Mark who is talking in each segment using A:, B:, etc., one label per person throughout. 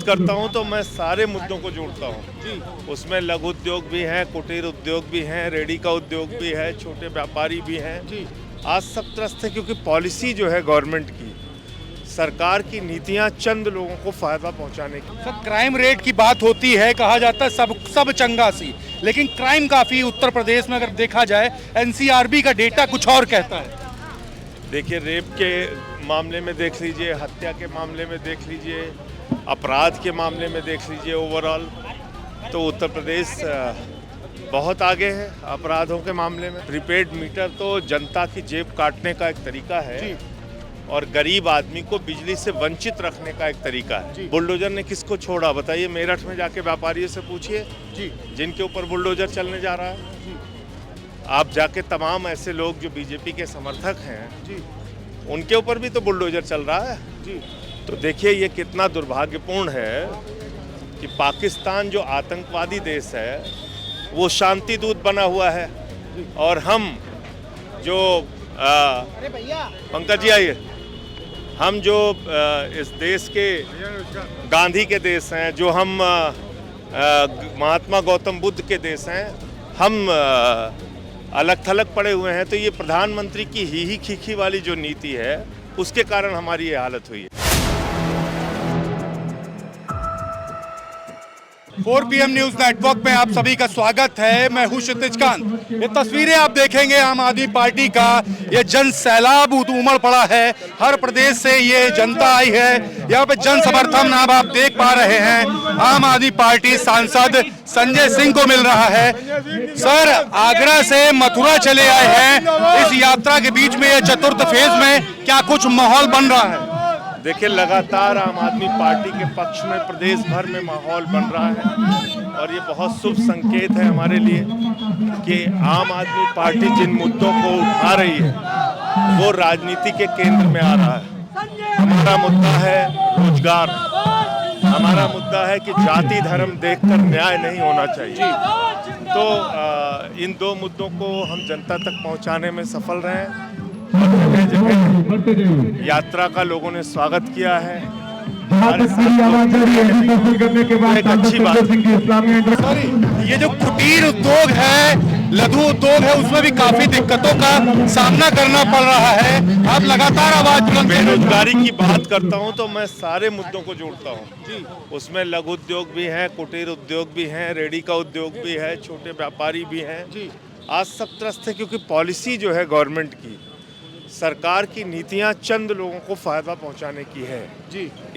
A: करता हूं तो मैं सारे मुद्दों को जोड़ता हूं। उसमें लघु उद्योग भी हैं, कुटीर उद्योग भी हैं, रेडी का उद्योग भी है, छोटे व्यापारी भी हैं। आज सब त्रस्त है क्योंकि पॉलिसी जो है गवर्नमेंट की, सरकार की नीतियां चंद लोगों को फायदा पहुंचाने की।
B: सर, क्राइम रेट की बात होती है, कहा जाता है सब चंगा सी, लेकिन क्राइम काफी उत्तर प्रदेश में अगर देखा जाए, एनसीआरबी का डेटा कुछ और कहता है।
A: देखिए, रेप के मामले में देख लीजिए, हत्या के मामले में देख लीजिए, अपराध के मामले में देख लीजिए, ओवरऑल तो उत्तर प्रदेश बहुत आगे है अपराधों के मामले में। प्रीपेड मीटर तो जनता की जेब काटने का एक तरीका है और गरीब आदमी को बिजली से वंचित रखने का एक तरीका है। बुलडोजर ने किसको छोड़ा बताइए? मेरठ में जाके व्यापारियों से पूछिए जिनके ऊपर बुलडोजर चलने जा रहा है। आप जाके तमाम ऐसे लोग जो बीजेपी के समर्थक हैं, उनके ऊपर भी तो बुलडोजर चल रहा है। तो देखिए, ये कितना दुर्भाग्यपूर्ण है कि पाकिस्तान जो आतंकवादी देश है वो शांति दूत बना हुआ है और हम जो पंकज जी आइए, हम जो इस देश के गांधी के देश हैं, जो हम महात्मा गौतम बुद्ध के देश हैं, हम अलग थलग पड़े हुए हैं। तो ये प्रधानमंत्री की ही खीखी वाली जो नीति है, उसके कारण हमारी ये हालत हुई है।
B: 4 PM न्यूज नेटवर्क में आप सभी का स्वागत है। मैं हूं क्षितिज कांत। ये तस्वीरें आप देखेंगे आम आदमी पार्टी का ये जन सैलाब उमड़ पड़ा है। हर प्रदेश से ये जनता आई है। यहाँ पे जन समर्थन अब आप देख पा रहे हैं। आम आदमी पार्टी सांसद संजय सिंह को मिल रहा है। सर, आगरा से मथुरा चले आए हैं। इस यात्रा के बीच में ये चतुर्थ फेज में क्या कुछ माहौल बन रहा है?
A: देखिए, लगातार आम आदमी पार्टी के पक्ष में प्रदेश भर में माहौल बन रहा है और ये बहुत शुभ संकेत है हमारे लिए कि आम आदमी पार्टी जिन मुद्दों को उठा रही है वो राजनीति के केंद्र में आ रहा है। हमारा मुद्दा है रोजगार, हमारा मुद्दा है कि जाति धर्म देखकर न्याय नहीं होना चाहिए। तो इन दो मुद्दों को हम जनता तक पहुंचाने में सफल रहे हैं। जगह यात्रा का लोगों ने स्वागत किया है। एक अच्छी बात है।
B: ये जो कुटीर उद्योग है, लघु उद्योग है, उसमें भी काफी दिक्कतों का सामना करना पड़ रहा है। आप लगातार आवाज बुलंद।
A: बेरोजगारी की बात करता हूं तो मैं सारे मुद्दों को जोड़ता हूं। उसमें लघु उद्योग भी हैं, कुटीर उद्योग भी हैं, रेडी का उद्योग भी है, छोटे व्यापारी भी हैं। आज सब त्रस्त है क्योंकि पॉलिसी जो है गवर्नमेंट की, सरकार की नीतियां चंद लोगों को फायदा पहुंचाने की है।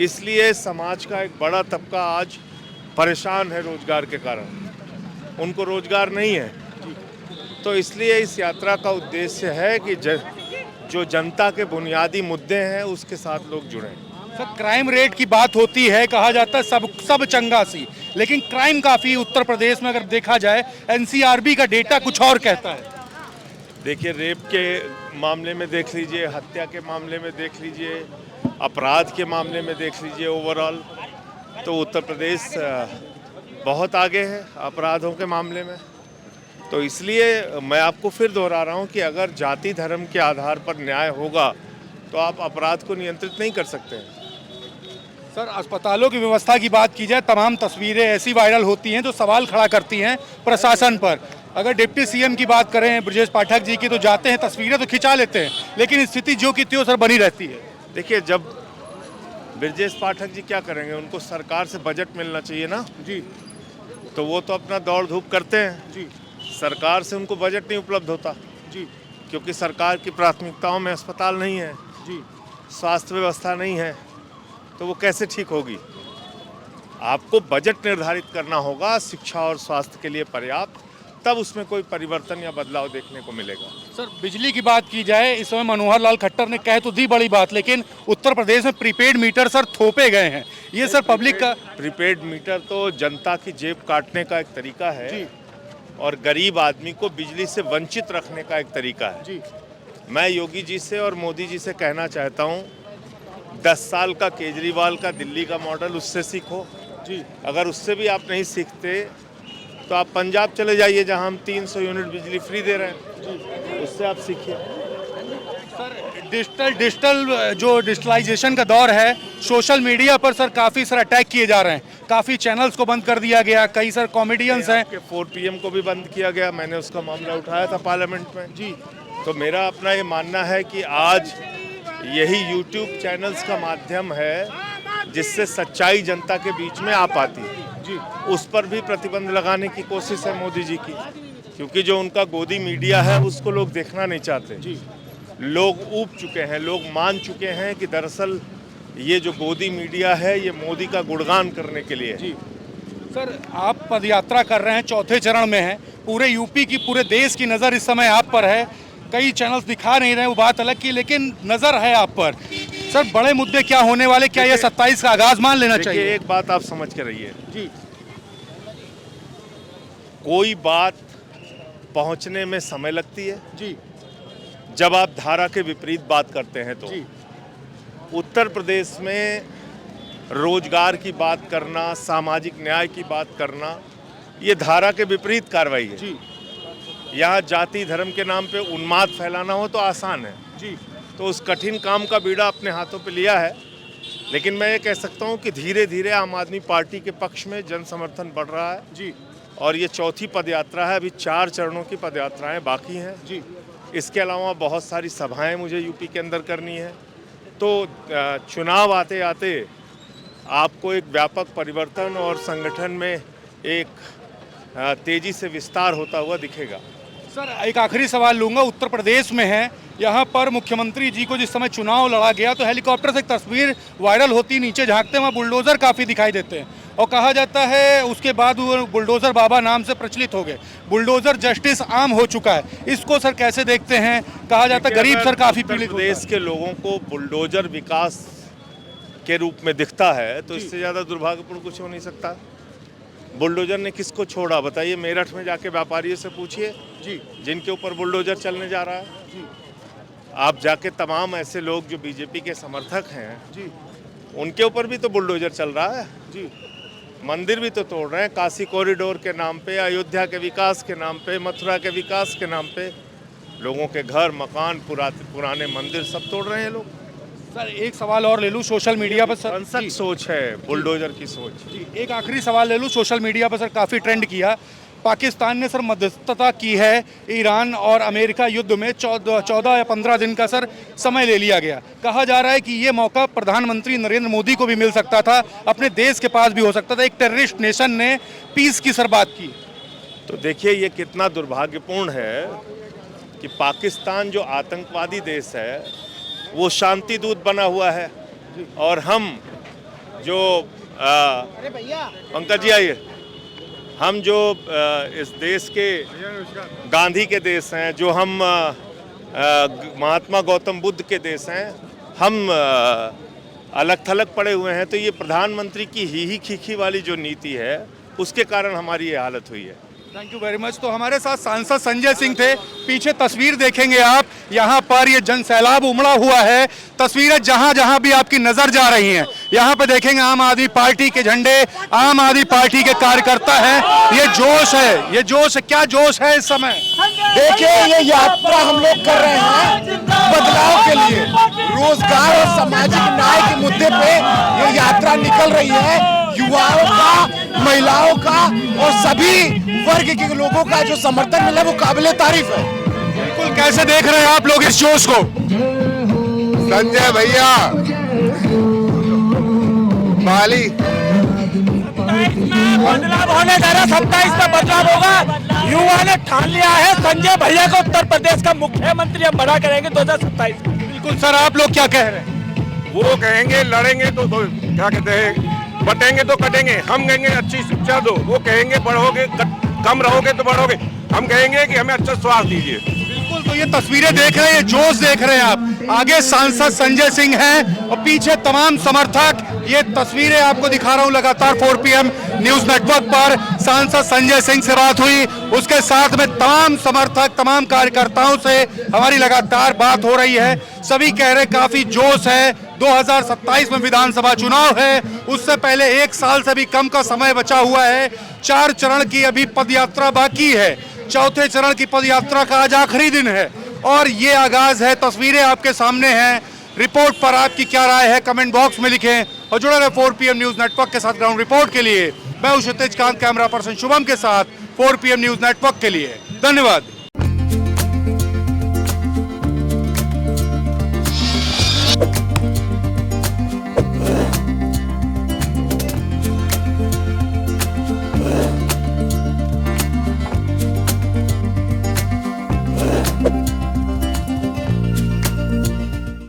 A: इसलिए समाज का एक बड़ा तबका आज परेशान है रोजगार के कारण, उनको रोजगार नहीं है। तो इसलिए इस यात्रा का उद्देश्य है कि जो जनता के बुनियादी मुद्दे हैं उसके साथ लोग जुड़ें।
B: सर, क्राइम रेट की बात होती है, कहा जाता है सब चंगा सी, लेकिन क्राइम काफी उत्तर प्रदेश में अगर देखा जाए, एनसीआरबी का डेटा कुछ और कहता है।
A: देखिए, रेप के मामले में देख लीजिए, हत्या के मामले में देख लीजिए, अपराध के मामले में देख लीजिए, ओवरऑल तो उत्तर प्रदेश बहुत आगे है अपराधों के मामले में। तो इसलिए मैं आपको फिर दोहरा रहा हूँ कि अगर जाति धर्म के आधार पर न्याय होगा तो आप अपराध को नियंत्रित नहीं कर सकते हैं।
B: सर, अस्पतालों की व्यवस्था की बात की जाए, तमाम तस्वीरें ऐसी वायरल होती हैं जो सवाल खड़ा करती हैं प्रशासन पर। अगर डिप्टी सीएम की बात करें ब्रजेश पाठक जी की, तो जाते हैं, तस्वीरें तो खिंचा लेते हैं, लेकिन स्थिति जो की त्यों सर बनी रहती है।
A: देखिए, जब ब्रजेश पाठक जी क्या करेंगे, उनको सरकार से बजट मिलना चाहिए ना जी, तो वो तो अपना दौड़ धूप करते हैं जी। सरकार से उनको बजट नहीं उपलब्ध होता जी, क्योंकि सरकार की प्राथमिकताओं में अस्पताल नहीं है जी, स्वास्थ्य व्यवस्था नहीं है, तो वो कैसे ठीक होगी? आपको बजट निर्धारित करना होगा शिक्षा और स्वास्थ्य के लिए पर्याप्त, तब उसमें कोई परिवर्तन या बदलाव देखने को मिलेगा।
B: सर, बिजली की बात की जाए, इस समय मनोहर लाल खट्टर ने कह तो दी बड़ी बात, लेकिन उत्तर प्रदेश में प्रीपेड मीटर सर थोपे गए हैं। ये सर पब्लिक का
A: प्रीपेड मीटर तो जनता की जेब काटने का एक तरीका है और गरीब आदमी को बिजली से वंचित रखने का एक तरीका है। मैं योगी जी से और मोदी जी से कहना चाहता हूँ, 10 साल का केजरीवाल का दिल्ली का मॉडल, उससे सीखो जी। अगर उससे भी आप नहीं सीखते तो आप पंजाब चले जाइए, जहां हम 300 यूनिट बिजली फ्री दे रहे हैं, उससे आप सीखिए।
B: सर, डिजिटल जो डिजिटलाइजेशन का दौर है, सोशल मीडिया पर सर काफ़ी सर अटैक किए जा रहे हैं, काफ़ी चैनल्स को बंद कर दिया गया, कई सर कॉमेडियंस हैं।
A: 4 PM को भी बंद किया गया, मैंने उसका मामला उठाया था पार्लियामेंट में जी। तो मेरा अपना ये मानना है कि आज यही यूट्यूब चैनल्स का माध्यम है जिससे सच्चाई जनता के बीच में आ पाती है जी। उस पर भी प्रतिबंध लगाने की कोशिश है मोदी जी की, क्योंकि जो उनका गोदी मीडिया है उसको लोग देखना नहीं चाहते जी। लोग ऊब चुके हैं, लोग मान चुके हैं कि दरअसल ये जो गोदी मीडिया है ये मोदी का गुणगान करने के लिए जी।
B: सर आप पदयात्रा कर रहे हैं, चौथे चरण में हैं, पूरे यूपी की, पूरे देश की नज़र इस समय आप पर है। कई चैनल्स दिखा नहीं रहे, वो बात अलग की, लेकिन नज़र है आप पर। सर बड़े मुद्दे क्या होने वाले, क्या ये 27 का आगाज मान लेना चाहिए?
A: एक बात आप समझ के रहिए
B: जी,
A: कोई बात पहुंचने में समय लगती है
B: जी।
A: जब आप धारा के विपरीत बात करते हैं तो
B: जी।
A: उत्तर प्रदेश में रोजगार की बात करना, सामाजिक न्याय की बात करना, ये धारा के विपरीत कार्रवाई है
B: जी।
A: यहाँ जाति धर्म के नाम पे उन्माद फैलाना हो तो आसान है
B: जी।
A: तो उस कठिन काम का बीड़ा अपने हाथों पे लिया है। लेकिन मैं ये कह सकता हूँ कि धीरे धीरे आम आदमी पार्टी के पक्ष में जन समर्थन बढ़ रहा है
B: जी।
A: और ये चौथी पदयात्रा है, अभी 4 चरणों की पदयात्राएं बाकी हैं
B: जी।
A: इसके अलावा बहुत सारी सभाएं मुझे यूपी के अंदर करनी है। तो चुनाव आते आते आपको एक व्यापक परिवर्तन और संगठन में एक तेजी से विस्तार होता हुआ दिखेगा।
B: सर एक आखिरी सवाल लूंगा, उत्तर प्रदेश में है, यहाँ पर मुख्यमंत्री जी को जिस समय चुनाव लड़ा गया तो हेलीकॉप्टर से एक तस्वीर वायरल होती, नीचे झांकते वहाँ बुलडोजर काफ़ी दिखाई देते हैं और कहा जाता है उसके बाद वो बुलडोजर बाबा नाम से प्रचलित हो गए, बुलडोजर जस्टिस आम हो चुका है। इसको सर कैसे देखते हैं? कहा जाता है गरीब सर काफ़ी पीड़ित होता है।
A: प्रदेश के लोगों को बुलडोजर विकास के रूप में दिखता है तो इससे ज़्यादा दुर्भाग्यपूर्ण कुछ हो नहीं सकता। बुलडोजर ने किसको छोड़ा बताइए? मेरठ में जाके व्यापारियों से पूछिए जी, जिनके ऊपर बुलडोजर चलने जा रहा है जी। आप जाके तमाम ऐसे लोग जो बीजेपी के समर्थक हैं जी, उनके ऊपर भी तो बुलडोजर चल रहा है जी। मंदिर भी तो तोड़ रहे हैं, काशी कॉरिडोर के नाम पे, अयोध्या के विकास के नाम पे, मथुरा के विकास के नाम पे लोगों के घर मकान, पुराने मंदिर सब तोड़ रहे हैं लोग।
B: सर एक सवाल और ले लूँ सोशल मीडिया पर सर,
A: हिंसक सोच है बुलडोजर की सोच
B: जी। एक आखिरी सवाल ले लूँ, सोशल मीडिया पर सर काफ़ी ट्रेंड किया, पाकिस्तान ने सर मध्यस्थता की है ईरान और अमेरिका युद्ध में, 14 या 15 दिन का सर समय ले लिया गया। कहा जा रहा है कि ये मौका प्रधानमंत्री नरेंद्र मोदी को भी मिल सकता था, अपने देश के पास भी हो सकता था, एक टेररिस्ट नेशन ने पीस की सर बात की।
A: तो देखिए ये कितना दुर्भाग्यपूर्ण है कि पाकिस्तान जो आतंकवादी देश है वो शांति दूत बना हुआ है और हम जो पंकज जी आइए, हम जो इस देश के गांधी के देश हैं, जो हम महात्मा गौतम बुद्ध के देश हैं, हम अलग थलग पड़े हुए हैं। तो ये प्रधानमंत्री की ही खीखी वाली जो नीति है उसके कारण हमारी ये हालत हुई है।
B: Thank you very much. तो हमारे साथ सांसद संजय सिंह थे, पीछे तस्वीर देखेंगे आप, यहाँ पर ये जन सैलाब उमड़ा हुआ है, तस्वीरें जहाँ जहाँ भी आपकी नजर जा रही हैं, यहाँ पे देखेंगे आम आदमी पार्टी के झंडे, आम आदमी पार्टी के कार्यकर्ता हैं। ये जोश है, ये जोश है, क्या जोश है इस समय?
C: देखिए ये यात्रा हम लोग कर रहे हैं बदलाव के लिए, रोजगार और सामाजिक न्याय के मुद्दे पे ये यात्रा निकल रही है। युवाओं का, महिलाओं का और सभी वर्ग के लोगों का जो समर्थन मिला वो काबिले तारीफ है।
B: बिल्कुल, कैसे देख रहे हैं आप लोग इस जोश को?
D: संजय भैया माली
C: बदलाव होने जा रहा, 27 में बदलाव होगा। युवा ने ठान लिया है संजय भैया को उत्तर प्रदेश का मुख्यमंत्री हम बड़ा करेंगे 2027।
B: बिल्कुल सर, आप लोग क्या कह रहे हैं?
D: वो कहेंगे लड़ेंगे तो क्या कहते हैं, बटेंगे तो कटेंगे। हम कहेंगे अच्छी शिक्षा दो, वो कहेंगे बढ़ोगे कम रहोगे तो बढ़ोगे। हम कहेंगे कि हमें अच्छा स्वास्थ्य दीजिए।
B: बिल्कुल, तो ये तस्वीरें देख रहे हैं, जोश देख रहे हैं आप। आगे सांसद संजय सिंह हैं और पीछे तमाम समर्थक। ये तस्वीरें आपको दिखा रहा हूं लगातार 4 PM न्यूज नेटवर्क पर। सांसद संजय सिंह से बात हुई, उसके साथ में तमाम समर्थक, तमाम कार्यकर्ताओं से हमारी लगातार बात हो रही है। सभी कह रहे काफी जोश है। 2027 में विधानसभा चुनाव है, उससे पहले 1 साल से भी कम का समय बचा हुआ है। 4 चरण की अभी पदयात्रा बाकी है, चौथे चरण की पदयात्रा का आज आखिरी दिन है। और ये आगाज है। तस्वीरें आपके सामने हैं। रिपोर्ट पर आपकी क्या राय है कमेंट बॉक्स में लिखें और जुड़े रहे 4 PM न्यूज नेटवर्क के साथ। ग्राउंड रिपोर्ट के लिए मैं हूं क्षितिज कांत, कैमरा पर्सन शुभम के साथ 4 PM न्यूज नेटवर्क के लिए। धन्यवाद।